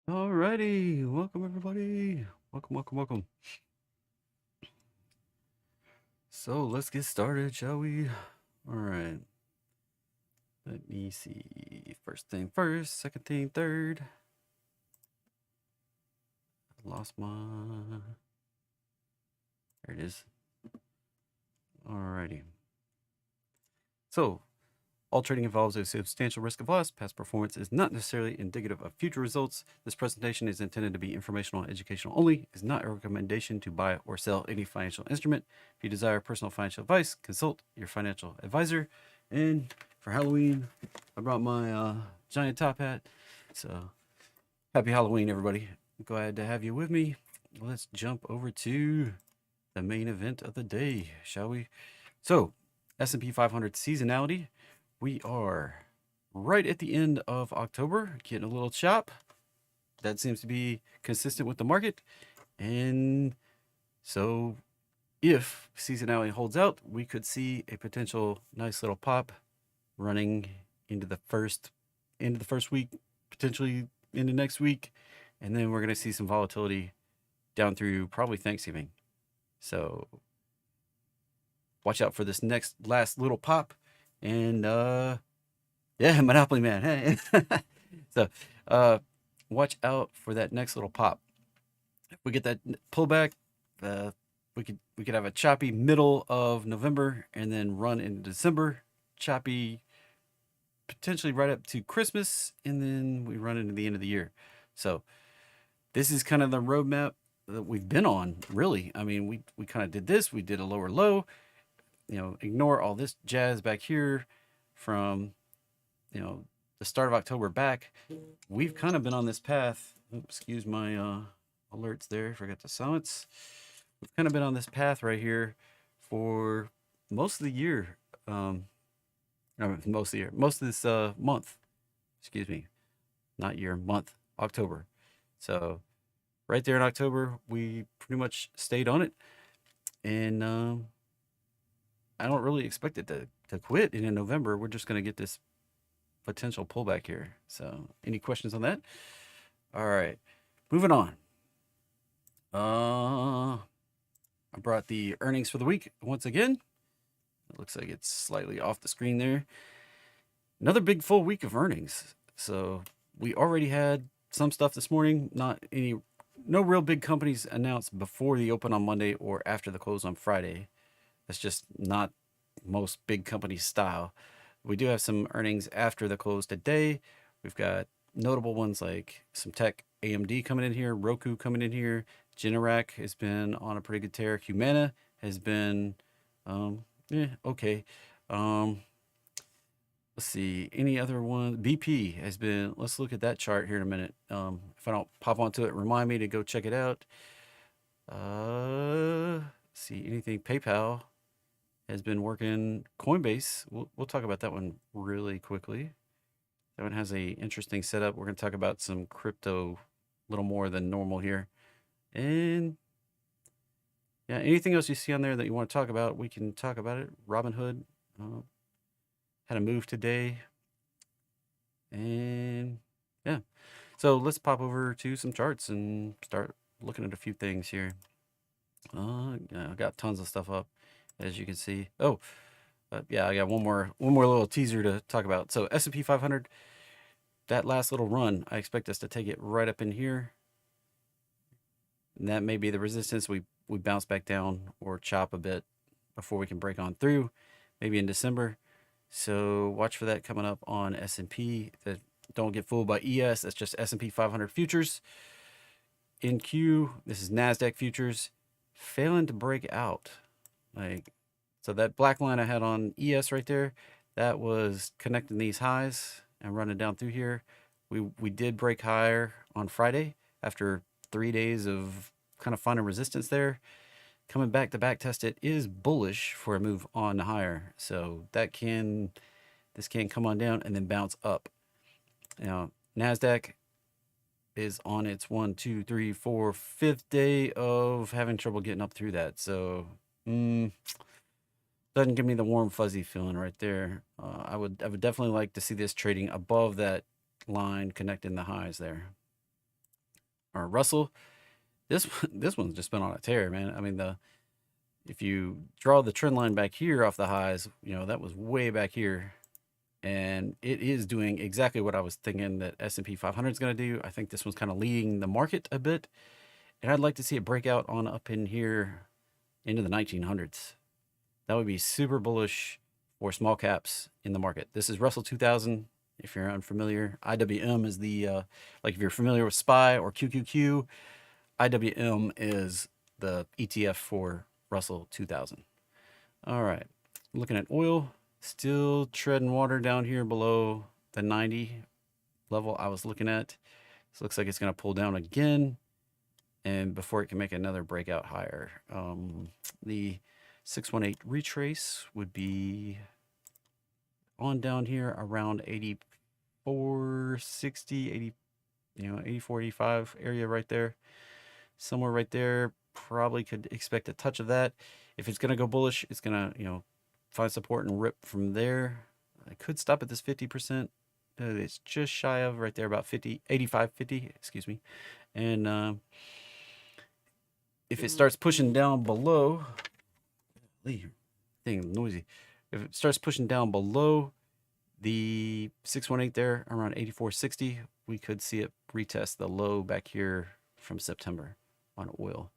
Alrighty, welcome everybody. Welcome. So let's get started, shall we? All right. Let me see. First thing first, second thing third. I lost my. There it is. Alrighty. So, all trading involves a substantial risk of loss. Past performance is not necessarily indicative of future results. This presentation is intended to be informational and educational only. It is not a recommendation to buy or sell any financial instrument. If you desire personal financial advice, consult your financial advisor. And for Halloween, I brought my giant top hat. So, happy Halloween, everybody. Glad to have you with me. Let's jump over to the main event of the day, shall we? So, S&P 500 seasonality. We are right at the end of October, getting a little chop. That seems to be consistent with the market. And so if seasonality holds out, we could see a potential nice little pop running into the first week, potentially into next week. And then we're going to see some volatility down through probably Thanksgiving. So watch out for this last little pop. And yeah, Monopoly Man. Hey. So watch out for that next little pop. If we get that pullback, we could have a choppy middle of November and then run into December, choppy potentially right up to Christmas, and then we run into the end of the year. So this is kind of the roadmap that we've been on, really. I mean, we kind of did this. We did a lower low. Ignore all this jazz back here from, the start of October back. We've kind of been on this path. Excuse my alerts there. Forgot to silence. We've kind of been on this path right here for most of the year. Most of this month. Excuse me. Not year, month, October. So right there in October, we pretty much stayed on it. And I don't really expect it to quit. And in November, we're just going to get this potential pullback here. So, any questions on that? All right, moving on. I brought the earnings for the week once again. It looks like it's slightly off the screen there. Another big full week of earnings. So we already had some stuff this morning. No real big companies announced before the open on Monday or after the close on Friday. That's just not most big companies' style. We do have some earnings after the close today. We've got notable ones like some tech, AMD coming in here, Roku coming in here. Generac has been on a pretty good tear. Humana has been, okay. Let's see, any other one? BP has been, let's look at that chart here in a minute. If I don't pop onto it, remind me to go check it out. See, anything PayPal has been working. Coinbase, we'll talk about that one really quickly. That one has a interesting setup. We're going to talk about some crypto a little more than normal here. And yeah, anything else you see on there that you want to talk about, we can talk about it. Robinhood had a move today. And yeah, so let's pop over to some charts and start looking at a few things here. Yeah, I got tons of stuff up, as you can see. Oh, yeah, I got one more little teaser to talk about. So S&P 500, that last little run, I expect us to take it right up in here. And that may be the resistance. We bounce back down or chop a bit before we can break on through, maybe in December. So watch for that coming up on S&P. Don't get fooled by ES. That's just S&P 500 futures. In Q, this is Nasdaq futures, failing to break out. So that black line I had on ES right there, that was connecting these highs and running down through here. We did break higher on Friday after 3 days of kind of finding resistance there. Coming back to back test it is bullish for a move on higher. So this can come on down and then bounce up. Now, Nasdaq is on its 1, 2, 3, 4, 5th day of having trouble getting up through that. So doesn't give me the warm fuzzy feeling right there. I would definitely like to see this trading above that line connecting the highs there. or Russell. This one's just been on a tear, man. I mean, if you draw the trend line back here off the highs, that was way back here, and it is doing exactly what I was thinking that S&P 500 is going to do. I think this one's kind of leading the market a bit, and I'd like to see it break out on up in here into the 1900s. That would be super bullish for small caps in the market. This is Russell 2000. If you're unfamiliar, IWM is the, like if you're familiar with SPY or QQQ, IWM is the ETF for Russell 2000. All right, looking at oil, still treading water down here below the 90 level I was looking at. This looks like it's going to pull down again, and before it can make another breakout higher. The 618 retrace would be on down here around 84.60, 80, 84, 85 area right there. Somewhere right there, probably could expect a touch of that. If it's going to go bullish, it's going to, find support and rip from there. I could stop at this 50%. It's just shy of right there, about 85.50, excuse me. And if it starts pushing down below, thing noisy. If it starts pushing down below the 618 there, around 84.60, we could see it retest the low back here from September on oil.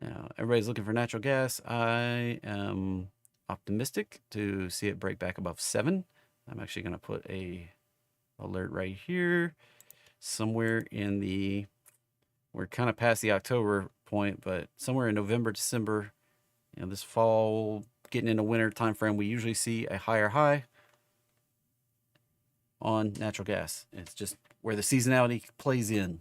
Now, everybody's looking for natural gas. I am optimistic to see it break back above 7. I'm actually going to put a alert right here, somewhere in the, we're kind of past the October point, but somewhere in November, December, this fall, getting into winter time frame, we usually see a higher high on natural gas. It's just where the seasonality plays in.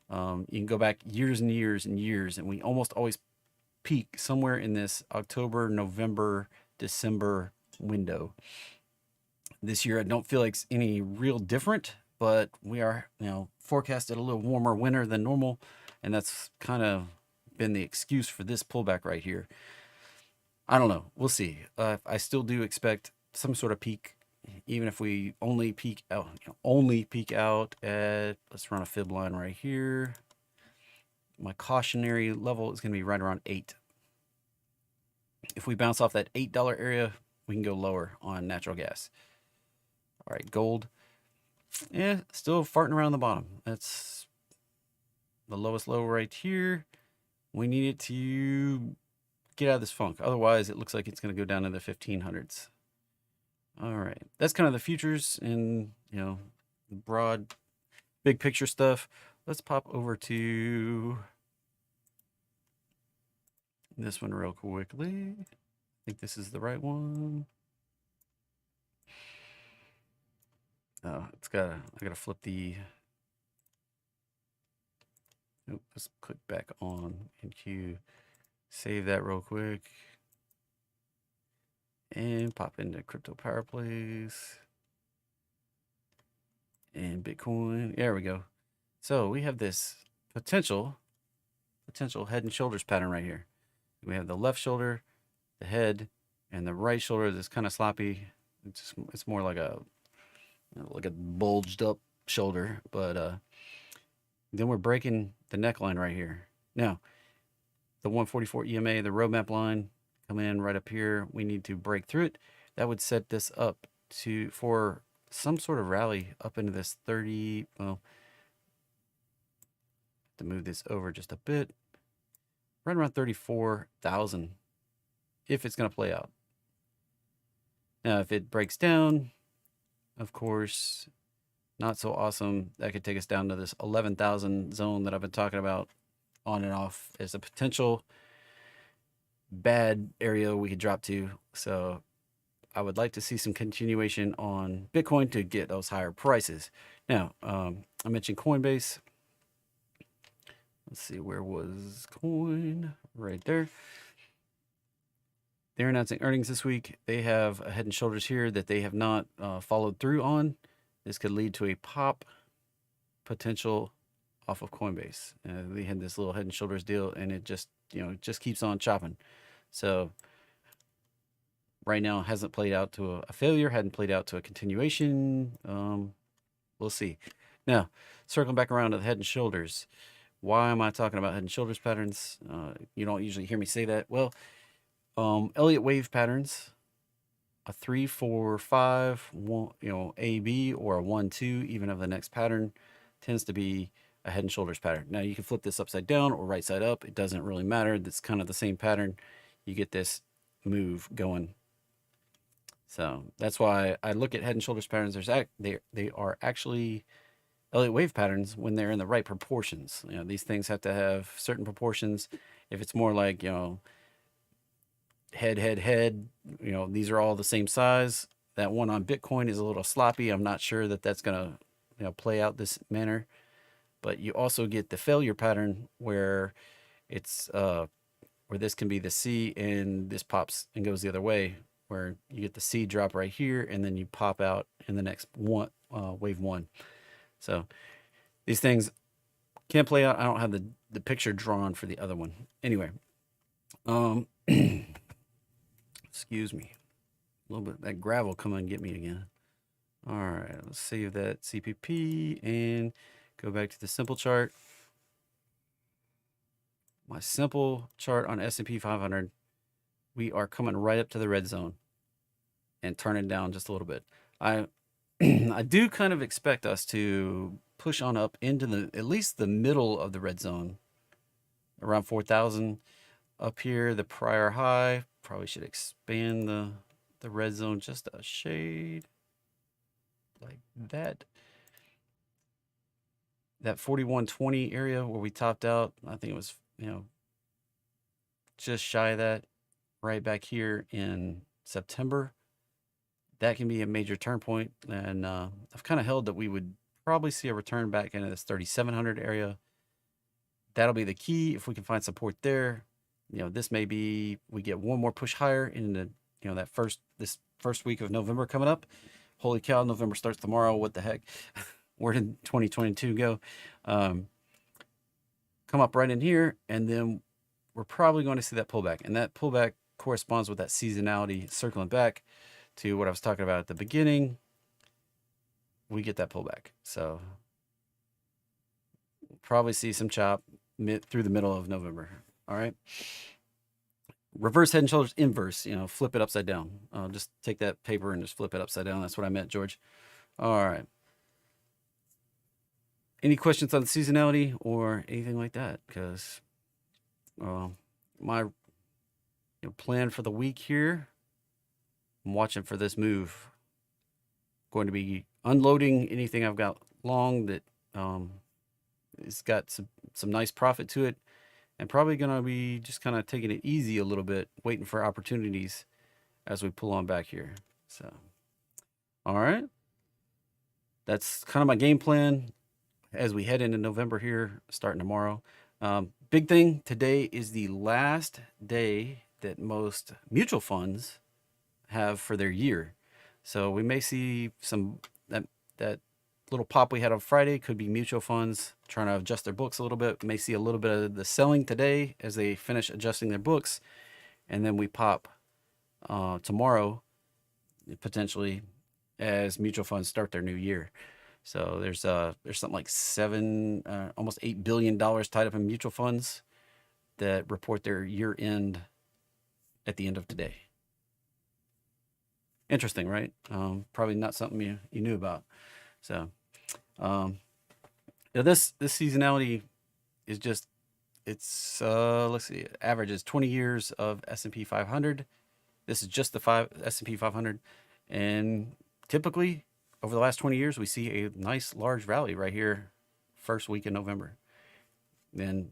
You can go back years and years and years, and we almost always peak somewhere in this October, November, December window. This year, I don't feel like it's any real different, but we are, forecasted a little warmer winter than normal, and that's kind of been the excuse for this pullback right here. I don't know. We'll see. I still do expect some sort of peak, even if we only peak out, at, let's run a fib line right here. My cautionary level is going to be right around 8. If we bounce off that $8 area, we can go lower on natural gas. All right, gold. Yeah, still farting around the bottom. That's the lowest low right here. We need it to get out of this funk. Otherwise, it looks like it's going to go down to the 1500s. All right. That's kind of the futures and, the broad, big picture stuff. Let's pop over to this one real quickly. I think this is the right one. Oh, I gotta flip the, let's click back on NQ. Save that real quick. And pop into crypto power plays. And Bitcoin. There we go. So we have this potential head and shoulders pattern right here. We have the left shoulder, the head, and the right shoulder that's kind of sloppy. It's more like a bulged up shoulder, but then we're breaking the neckline right here. Now, the 144 EMA, the roadmap line, come in right up here. We need to break through it. That would set this up for some sort of rally up into this 30. Well, to move this over just a bit, right around 34,000, if it's going to play out. Now, if it breaks down, of course, not so awesome. That could take us down to this 11,000 zone that I've been talking about on and off as a potential bad area we could drop to. So I would like to see some continuation on Bitcoin to get those higher prices. Now, I mentioned Coinbase. Let's see, where was Coin? Right there. They're announcing earnings this week. They have a head and shoulders here that they have not followed through on. This could lead to a pop potential off of Coinbase. They had this little head and shoulders deal, and it just keeps on chopping. So right now, it hasn't played out to a failure, hadn't played out to a continuation. We'll see. Now, circling back around to the head and shoulders. Why am I talking about head and shoulders patterns? You don't usually hear me say that. Well, Elliott wave patterns, a 3, 4, 5, A, B, or a 1, 2, even of the next pattern, tends to be a head and shoulders pattern. Now you can flip this upside down or right side up. It doesn't really matter. It's kind of the same pattern. You get this move going. So that's why I look at head and shoulders patterns. They are actually Elliott wave patterns when they're in the right proportions. These things have to have certain proportions. If it's more like, head, these are all the same size. That one on Bitcoin is a little sloppy. I'm not sure that that's going to, play out this manner. But you also get the failure pattern where it's, where this can be the C and this pops and goes the other way, where you get the C drop right here and then you pop out in the next one, wave one. So these things can play out. I don't have the picture drawn for the other one. Anyway, excuse me. A little bit that gravel come and get me again. All right, let's save that CPP and go back to the simple chart. My simple chart on S&P 500, we are coming right up to the red zone and turning down just a little bit. I do kind of expect us to push on up into at least the middle of the red zone, around 4,000 up here. The prior high probably should expand the red zone just a shade like that. That 4120 area where we topped out, I think it was, just shy of that right back here in September. That can be a major turn point. And I've kind of held that we would probably see a return back into this 3,700 area. That'll be the key. If we can find support there, this may be, we get one more push higher in the, this first week of November coming up. Holy cow, November starts tomorrow. What the heck? Where did 2022 go? Come up right in here, and then we're probably going to see that pullback. And that pullback corresponds with that seasonality circling back to what I was talking about at the beginning. We get that pullback. So we'll probably see some chop through the middle of November. All right. Reverse head and shoulders, inverse, flip it upside down. Just take that paper and just flip it upside down. That's what I meant, George. All right. Any questions on the seasonality or anything like that? Because my plan for the week here, I'm watching for this move. Going to be unloading anything I've got long that it's got some nice profit to it, and probably going to be just kind of taking it easy a little bit, waiting for opportunities as we pull on back here. So, all right. That's kind of my game plan as we head into November here, starting tomorrow. Big thing, today is the last day that most mutual funds have for their year. So we may see some, that little pop we had on Friday could be mutual funds trying to adjust their books a little bit. We may see a little bit of the selling today as they finish adjusting their books. And then we pop tomorrow, potentially, as mutual funds start their new year. So there's something like almost $8 billion tied up in mutual funds that report their year end at the end of today. Interesting, right? Probably not something you knew about. So this seasonality is just, it's let's see, it averages 20 years of S&P 500. This is just the S&P 500, and typically over the last 20 years, we see a nice large rally right here, first week in November. And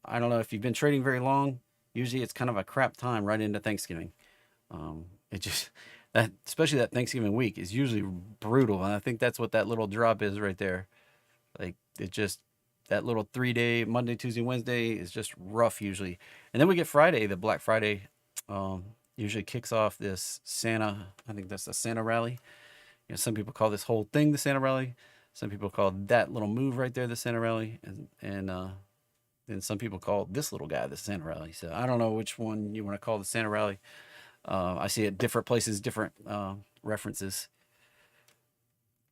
I don't know if you've been trading very long. Usually it's kind of a crap time right into Thanksgiving. It just, especially that Thanksgiving week is usually brutal. And I think that's what that little drop is right there. Like, it just, that little 3-day, Monday, Tuesday, Wednesday is just rough usually. And then we get Friday, the Black Friday, usually kicks off this Santa, I think that's the Santa rally. Some people call this whole thing the Santa rally. Some people call that little move right there the Santa rally. And then some people call this little guy the Santa rally. So I don't know which one you want to call the Santa rally. I see it different places, different references.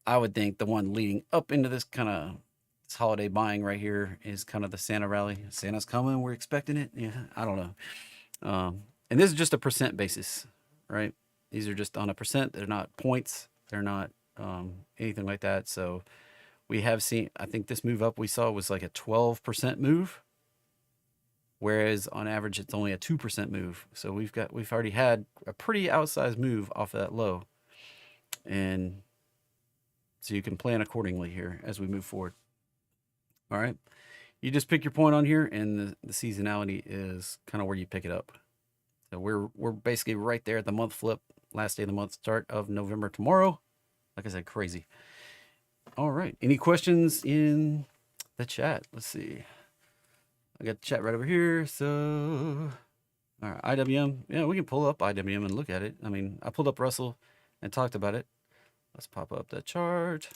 I would think the one leading up into this kind of This holiday buying right here is kind of the Santa rally. Santa's coming. We're expecting it. Yeah, I don't know. And this is just a percent basis, right? These are just on a percent. They're not points. They're not anything like that. So we have seen, I think this move up we saw was like a 12% move, whereas on average it's only a 2% move. So we've already had a pretty outsized move off of that low, and so you can plan accordingly here as we move forward. All right, you just pick your point on here, and the seasonality is kind of where you pick it up. So we're basically right there at the month flip, last day of the month, start of November tomorrow. Like I said, crazy. All right, any questions in the chat? Let's see. I got the chat right over here. So, all right, IWM. Yeah, we can pull up IWM and look at it. I mean, I pulled up Russell and talked about it. Let's pop up the chart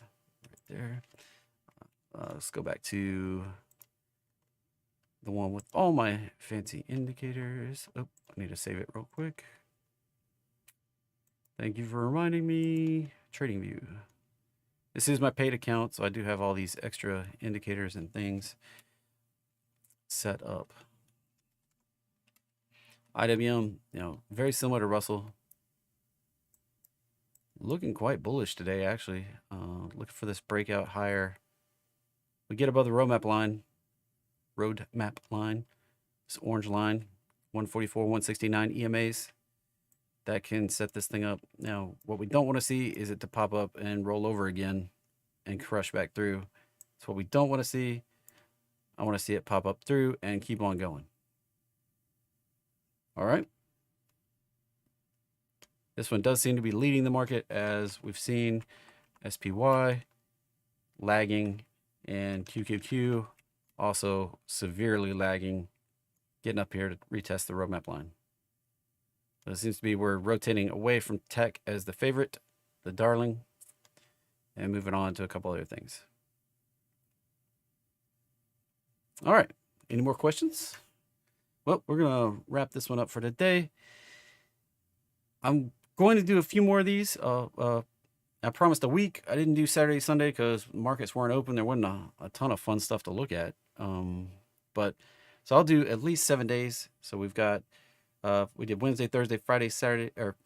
right there. Let's go back to the one with all my fancy indicators. Oh, I need to save it real quick. Thank you for reminding me. TradingView. This is my paid account, so I do have all these extra indicators and things set up. IWM, very similar to Russell. Looking quite bullish today, actually. Looking for this breakout higher. We get above the roadmap line. This orange line, 144, 169 EMAs. That can set this thing up. Now, what we don't want to see is it to pop up and roll over again and crush back through. That's what we don't want to see. I want to see it pop up through and keep on going. All right. This one does seem to be leading the market, as we've seen SPY lagging and QQQ also severely lagging, getting up here to retest the roadmap line. So it seems to be we're rotating away from tech as the favorite, the darling, and moving on to a couple other things. All right. Any more questions? Well, we're going to wrap this one up for today. I'm going to do a few more of these. I promised a week. I didn't do Saturday, Sunday because markets weren't open. There wasn't a ton of fun stuff to look at. So I'll do at least 7 days. So we've got, we did Wednesday, Thursday, Friday, Saturday, or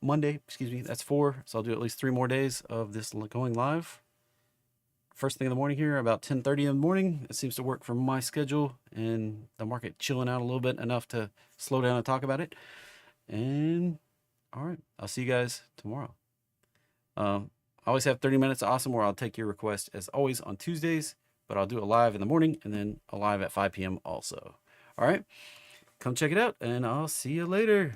Monday, excuse me. That's 4. So I'll do at least 3 more days of this going live. First thing in the morning here, about 10:30 in the morning. It seems to work for my schedule and the market chilling out a little bit enough to slow down and talk about it. And all right, I'll see you guys tomorrow. I always have 30 minutes of awesome where I'll take your request as always on Tuesdays, but I'll do a live in the morning and then a live at 5 p.m. also. All right, come check it out and I'll see you later.